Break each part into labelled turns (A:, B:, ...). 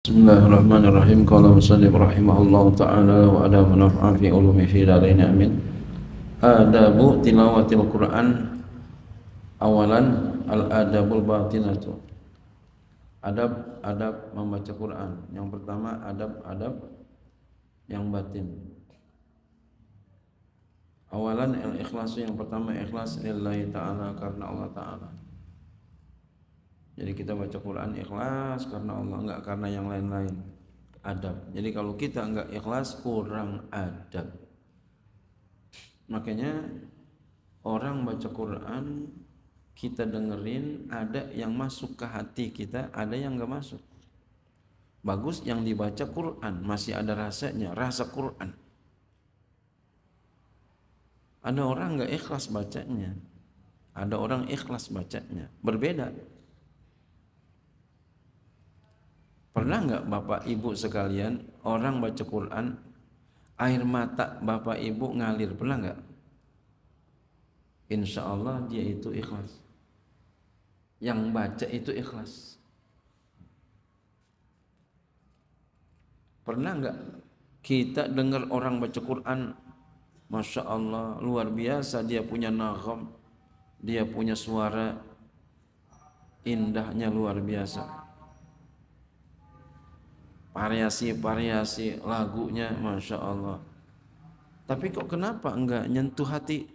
A: Bismillahirrahmanirrahim. Qala musannif rahimahullahu ta'ala wa ada manfa'a fi ulumi fi darain amin. Adabu tilawatil Quran. Awalan al-adabul batinatu. Adab membaca Quran. Yang pertama adab yang batin. Awalan al-ikhlasu, yang pertama ikhlas lillahi ta'ala, karena Allah ta'ala. Jadi kita baca Quran ikhlas karena Allah, enggak karena yang lain-lain. Adab. Jadi kalau kita enggak ikhlas, kurang adab. Makanya orang baca Quran, kita dengerin, ada yang masuk ke hati kita, ada yang enggak masuk. Bagus yang dibaca Quran, masih ada rasanya, rasa Quran. Ada orang enggak ikhlas bacanya, ada orang ikhlas bacanya, berbeda. Pernah nggak Bapak Ibu sekalian, orang baca Quran, air mata Bapak Ibu ngalir, pernah nggak? Insya Allah dia itu ikhlas. Yang baca itu ikhlas. Pernah nggak kita dengar orang baca Quran, Masya Allah, luar biasa, dia punya nagham, dia punya suara, indahnya luar biasa. Variasi-variasi lagunya Masya Allah. Tapi kok kenapa enggak nyentuh hati?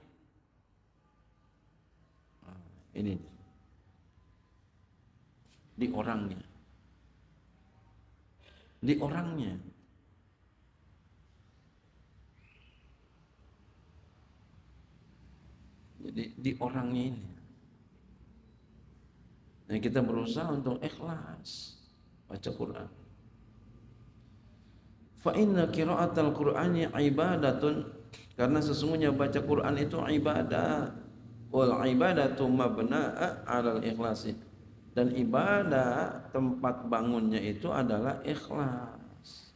A: Ini di orangnya. Di orangnya. Jadi di orangnya ini. Nah, kita berusaha untuk ikhlas baca Quran. Fa inna qira'atal Qur'ani ibadatun, karena sesungguhnya baca Quran itu ibadah. Wal ibadatu mabna'a 'alal ikhlasi, dan ibadah tempat bangunnya itu adalah ikhlas.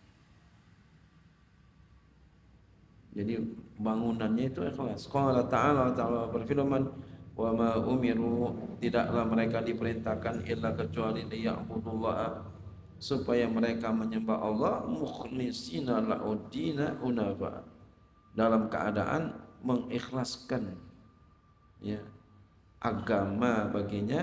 A: Jadi bangunannya itu ikhlas. Qala ta'ala berfirman, wa ma umiru, tidaklah mereka diperintahkan illa kecuali liya'budullaha, supaya mereka menyembah Allah mukhlishina la'uddina unafa, dalam keadaan mengikhlaskan ya agama baginya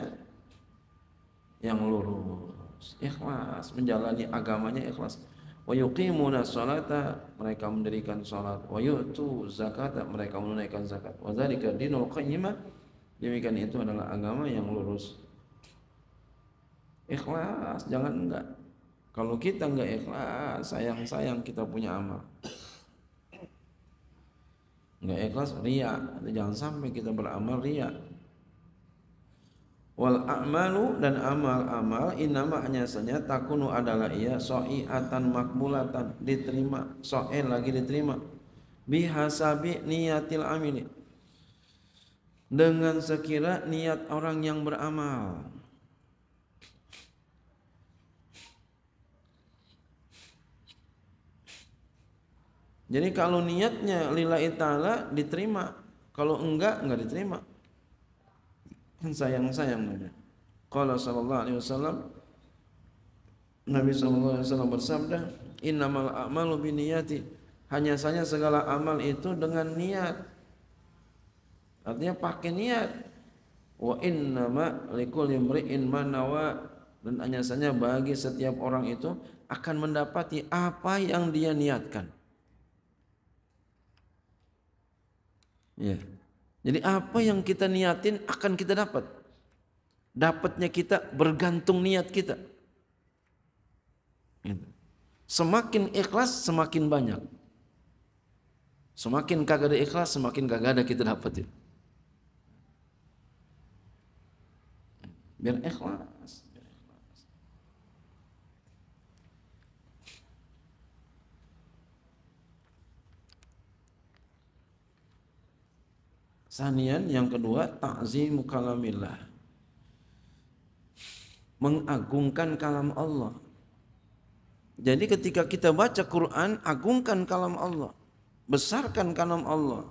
A: yang lurus, ikhlas menjalani agamanya, ikhlas. Wa yuqimuna sholata, mereka mendirikan salat. Wa yu'tu zakata, mereka menunaikan zakat. Wa dzalika dinul qayyimah, demikian itu adalah agama yang lurus. Ikhlas, jangan enggak. Kalau kita enggak ikhlas, sayang kita punya amal. Enggak ikhlas, riya. Jangan sampai kita beramal riya. Wal a'malu, dan amal-amal innama hanya saja takunu adalah ia so'iatan makbulatan, diterima, so'e lagi diterima, bihasabi niyatil amili, dengan sekira niat orang yang beramal. Jadi kalau niatnya lillahi ta'ala diterima, kalau enggak diterima. Sayang namanya. Qala sallallahu alaihi wasallam, Nabi sallallahu alaihi wasallam bersabda, innamal a'malu binniyati, hanya saja segala amal itu dengan niat. Artinya pakai niat. Wa innama likulli imri'in ma nawa, dan hanya saja bagi setiap orang itu akan mendapati apa yang dia niatkan. Ya. Jadi apa yang kita niatin akan kita dapat. Dapatnya kita bergantung niat kita. Semakin ikhlas semakin banyak. Semakin kagak ada ikhlas, semakin kagak ada kita dapat. Biar ikhlas. Sanian, yang kedua, ta'zimu kalamillah, mengagungkan kalam Allah. Jadi ketika kita baca Quran, agungkan kalam Allah, besarkan kalam Allah.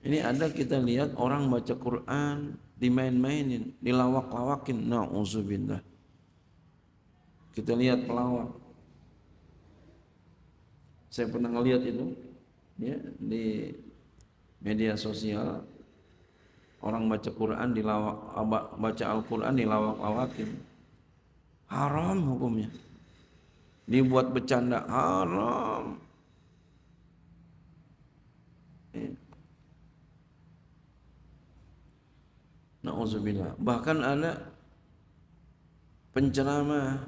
A: Ini ada kita lihat orang baca Quran, dimain-mainin, dilawak-lawakin. Nauzubillah. Kita lihat pelawak. Saya pernah ngelihat itu ya di media sosial, orang baca Quran dilawak, baca Al-Quran dilawak-lawakin. Haram hukumnya. Dibuat bercanda, haram. Nauzubillah. Bahkan ada penceramah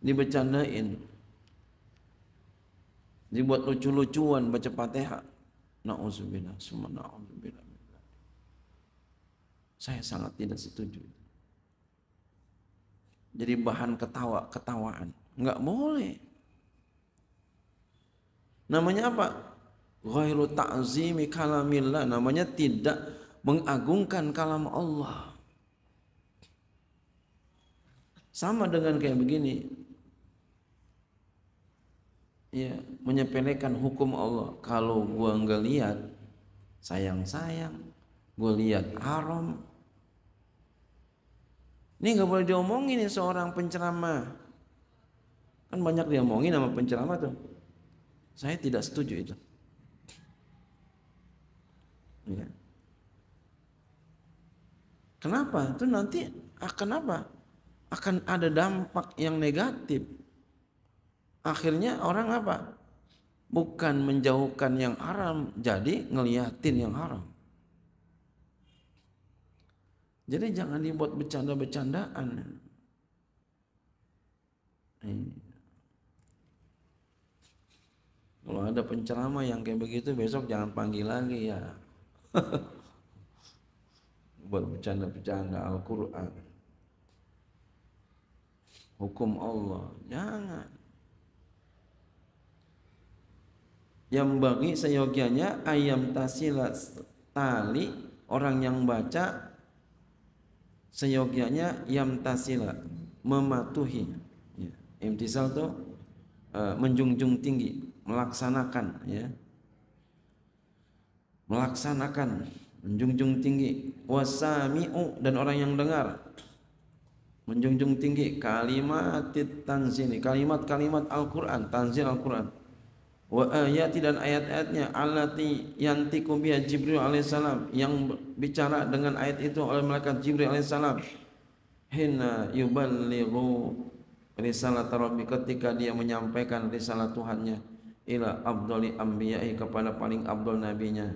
A: dibercandain, dibuat lucu-lucuan baca Fatihah. Nauzubillah, summa nauzubillah. Saya sangat tidak setuju. Jadi bahan ketawaan. Enggak boleh. Namanya apa? Ghairu ta'zimi kalamillah. Namanya tidak mengagungkan kalam Allah. Sama dengan kayak begini. Ya, menyepelekan hukum Allah. Kalau gua enggak lihat, sayang-sayang. Gua lihat haram. Ini nggak boleh diomongin nih seorang penceramah. Kan banyak diomongin sama penceramah tuh. Saya tidak setuju itu. Ya. Kenapa? Itu nanti akan apa? Akan ada dampak yang negatif. Akhirnya orang apa? Bukan menjauhkan yang haram, jadi ngeliatin yang haram. Jadi jangan dibuat bercanda-bercandaan. Kalau ada penceramah yang kayak begitu, besok jangan panggil lagi ya. Buat bercanda-bercanda Al-Quran, hukum Allah, jangan. Yang bagi seyogianya ayam tasila tali, orang yang baca seyogianya yam tasila, mematuhi. Ya. Imtisal itu menjunjung tinggi, melaksanakan, ya, melaksanakan, menjunjung tinggi. Wasami'u, dan orang yang dengar, menjunjung tinggi kalimatit tanzili, kalimat-kalimat Al-Quran, tanzil Al-Quran. Wa ayati, dan ayat-ayatnya allati yantiqu biha Jibril alaihissalam, yang bicara dengan ayat itu oleh malaikat Jibril alaihissalam. Hina yuballighu risalat rabbi, ketika dia menyampaikan risalah Tuhannya, ila afdali anbiya'i, kepada paling afdal nabinya.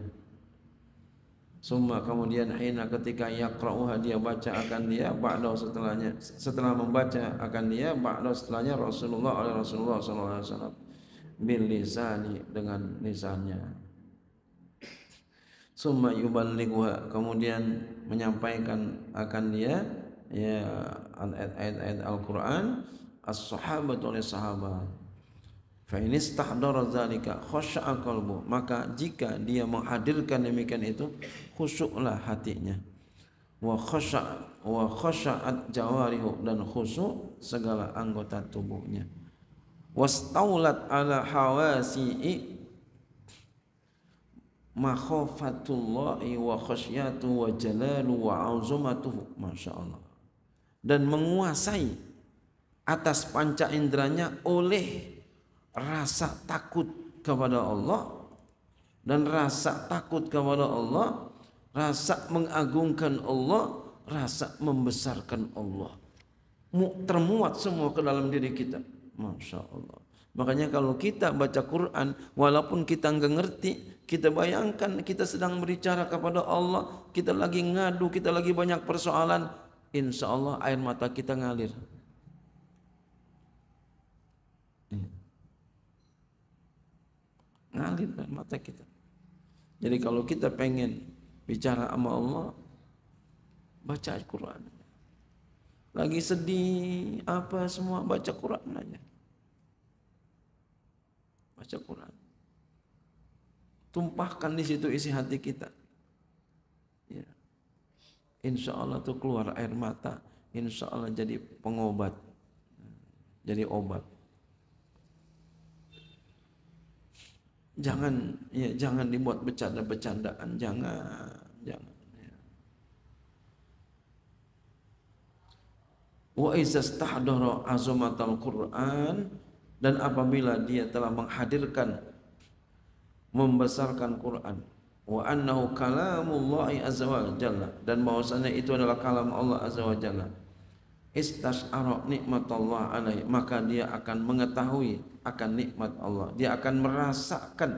A: Summa, kemudian hina, ketika yaqra'uha, dia baca akan dia, ba'da, setelahnya, setelah membaca akan dia, ba'da, setelahnya Rasulullah oleh Rasulullah sallallahu alaihi wasallam, bil lisani, dengan lisannya. Summa yuballighuha, kemudian menyampaikan akan dia, ya, ayat-ayat Al-Quran, as-sahabat, oleh sahabat. Fa in istahdara zalika khasha'a qalbu, maka jika dia menghadirkan demikian itu, khusyuklah hatinya. Wa khasha'at jawarihu, dan khusyuk segala anggota tubuhnya. Wastaulat ala hawasi'i makhafatullahi wa khasyatu wa jalalu wa azumatuhu. Masya Allah. Dan menguasai atas panca inderanya oleh rasa takut kepada Allah, dan rasa takut kepada Allah, rasa mengagungkan Allah, rasa membesarkan Allah, termuat semua ke dalam diri kita. Masya Allah. Makanya kalau kita baca Quran, walaupun kita nggak ngerti, kita bayangkan kita sedang berbicara kepada Allah, kita lagi ngadu, kita lagi banyak persoalan, insya Allah air mata kita ngalir. Ngalir air mata kita. Jadi kalau kita pengen bicara sama Allah, baca Al-Quran. Lagi sedih apa semua, baca Quran aja. Baca Quran. Tumpahkan di situ isi hati kita. Ya. Insya Allah tuh keluar air mata. Insya Allah jadi pengobat, jadi obat. Jangan, ya, jangan dibuat bercanda-bercandaan, jangan. Ya. Wa iza stahdara azamatal Qur'an, dan apabila dia telah menghadirkan, membesarkan Quran, wa annahu kalamullahi azza wa jalla, dan bahwasanya itu adalah kalam Allah azza wa jalla, istash'ara nikmatullah alaih, maka dia akan mengetahui akan nikmat Allah, dia akan merasakan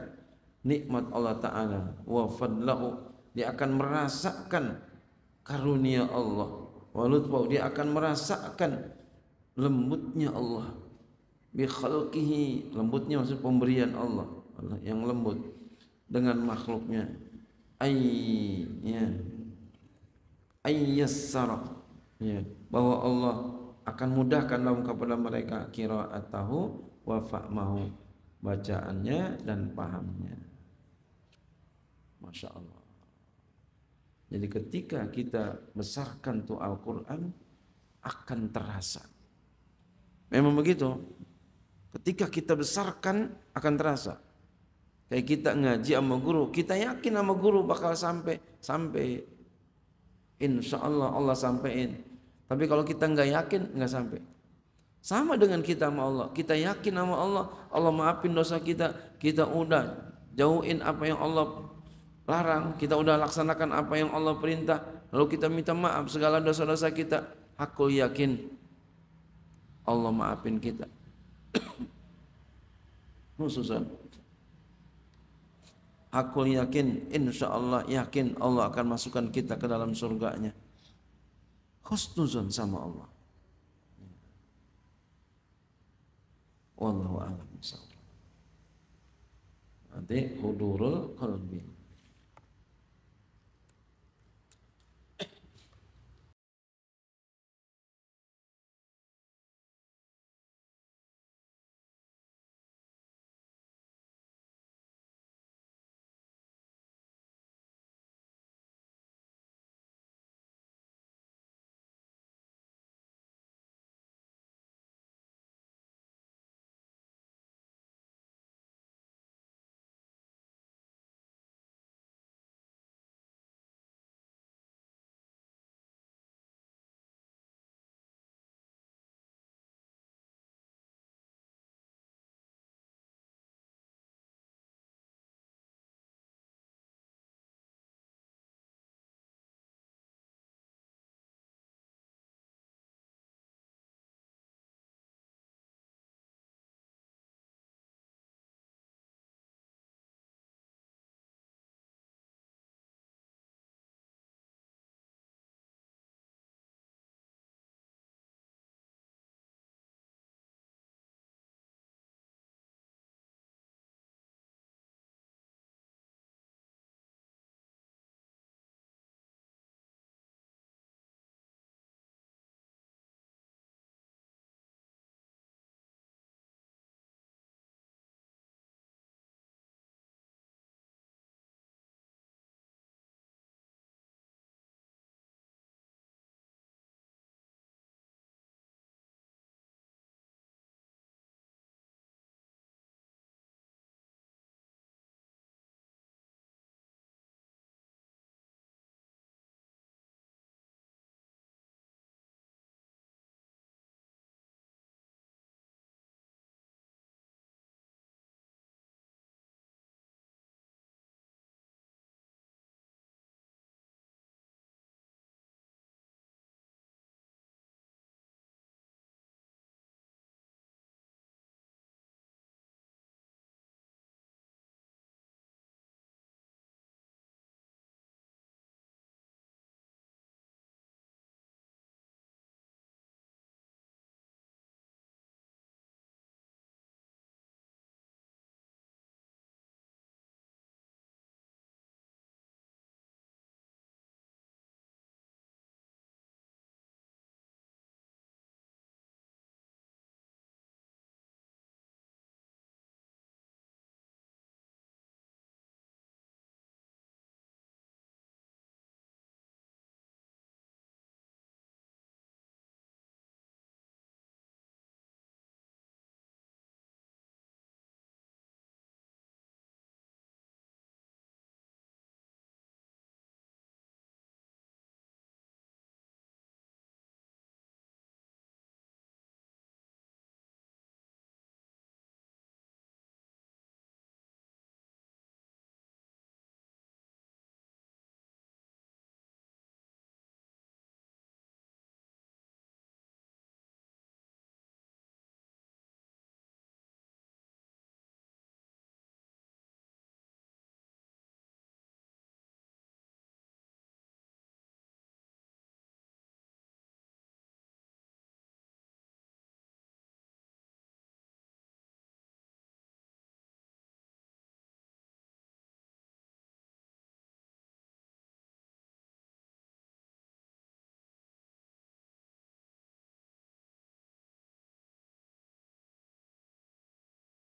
A: nikmat Allah taala, wa fadlahu, dia akan merasakan karunia Allah, wa lutfahu, dia akan merasakan lembutnya Allah, bi khalqihi, lembutnya maksud pemberian Allah, Allah yang lembut dengan makhluknya, ay ya ayyassara, ya, bahwa Allah akan mudahkan lahum kepada mereka qiraatahu wa fahmahu, bacaannya dan pahamnya. Masya Allah. Jadi ketika kita besarkan tuh Al-Quran, akan terasa. Memang begitu. Ketika kita besarkan akan terasa. Kayak kita ngaji sama guru, kita yakin sama guru bakal sampai. Insya Allah Allah sampaikan. Tapi kalau kita nggak yakin, nggak sampai. Sama dengan kita sama Allah. Kita yakin sama Allah, Allah maafin dosa kita. Kita udah jauhin apa yang Allah larang, kita udah laksanakan apa yang Allah perintah, lalu kita minta maaf segala dosa-dosa kita. Aku yakin Allah maafin kita. Khususan aku yakin, insya Allah yakin Allah akan masukkan kita ke dalam surganya. Husnuzon sama Allah. Wallahu a'lam bishawab. Nanti hudurul qalbi.